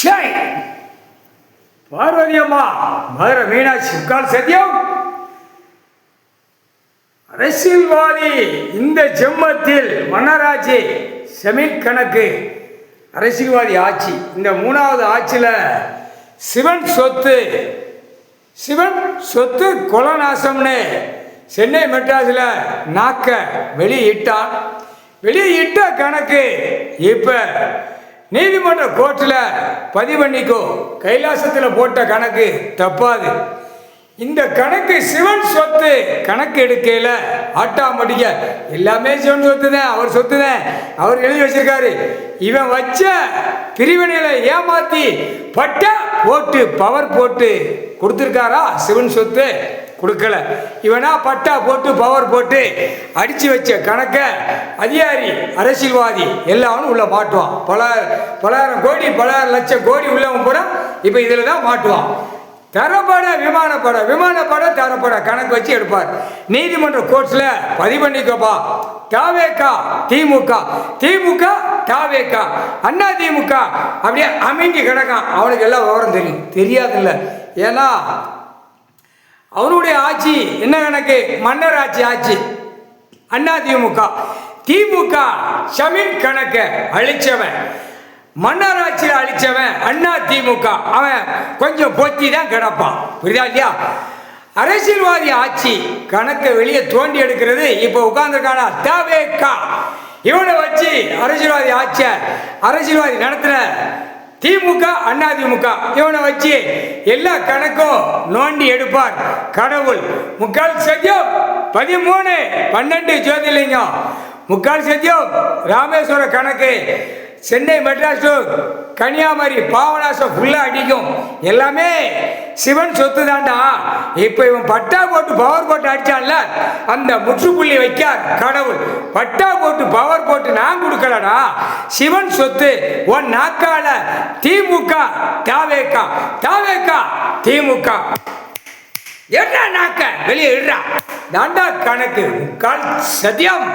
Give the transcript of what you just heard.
Shy Parvati அம்மா மதுரை மீனாட்சி முக்கால் சத்தியம். அரசியல்வாதி இந்த ஜென்மத்தில் மன்னராட்சி செமின் கணக்கு அரசியல்வாதி ஆட்சி. இந்த மூணாவது ஆட்சியில் சிவன் சொத்து கொலநாசம்னு சென்னை மெட்ராஸில் நாக்க வெளியிட்ட கணக்கு இப்போ நீதிமன்ற கோர்ட்டில் பதிவு பண்ணிக்கோ. கைலாசத்தில் போட்ட கணக்கு தப்பாது. இந்த கணக்கு சிவன் சொத்து கணக்கு எடுக்கையில் ஆட்டாமடிக்க எல்லாமே சிவன் சொத்து தான், அவர் சொத்து தான், அவர் எழுதி வச்சிருக்காரு. இவன் வச்ச பிரிவினைகளை ஏமாத்தி பட்டா போட்டு பவர் போட்டு கொடுத்துருக்காரா? சிவன் சொத்து கொடுக்கல. இவனா பட்டா போட்டு பவர் போட்டு அடிச்சு வச்ச கணக்க அதிகாரி அரசியல்வாதி எல்லாரும் உள்ள மாட்டுவான். பலாயிரம் கோடி 10,000 லட்சம் கோடி உள்ளவன் கூட இப்போ இதில் தான் மாட்டுவான். தரப்பட விமானப்பட தரப்பட கணக்கு வச்சு எடுப்பார். நீதிமன்ற கோர்ட்ஸில் பதிவு பண்ணிக்கப்பா. தாவேக்கா திமுக தாவேக்கா அண்ணா திமுக அப்படியே அமைங்கி கிடக்கான். அவனுக்கு எல்லாம் விவரம் தெரியாதில்ல. ஏன்னா அவனுடைய ஆட்சி என்ன கணக்கு? மன்னர் ஆட்சி. அண்ணா திமுக சமீன் கணக்க அழிச்சவன், மன்னர் ஆட்சியில் அழிச்சவன் அண்ணா திமுக. அவன் கொஞ்சம் பொத்தி தான் கிடப்பான். புரியுதா இல்லையா? அரசியல்வாதி ஆட்சி கணக்கை வெளியே தோண்டி எடுக்கிறது இப்போ உட்கார்ந்துருக்கானா தாவேக்கா. இவனை வச்சு அரசியல்வாதி நடத்துற திமுக அண்ணா திமுக இவனை வச்சு எல்லா கணக்கும் நோண்டி எடுப்பார் கடவுள். முக்கால் சத்தியம் 13-12 ஜோதிர்லிங்கம். முக்கால் சத்தியம் ராமேஸ்வர கணக்கு சென்னை மெட்ராஸ் கன்னியாகுமரி பாவநாசம் ஃபுல்லாக அடிக்கும். எல்லாமே சிவன் சொத்து தாண்டா. இப்போ இவன் பட்டா போட்டு பவர் போட்டு அடித்தான்ல, அந்த முற்றுப்புள்ளி வைக்கார் கடவுள். பட்டா போட்டு பவர் போட்டு நான் கொடுக்கலடா, சிவன் சொத்து. உன் நாக்கால திமுக தாவேக்கா திமுக என்ன நாக்க வெளியே இடுறா தாண்டா கணக்கு. முக்கால் சத்தியம்.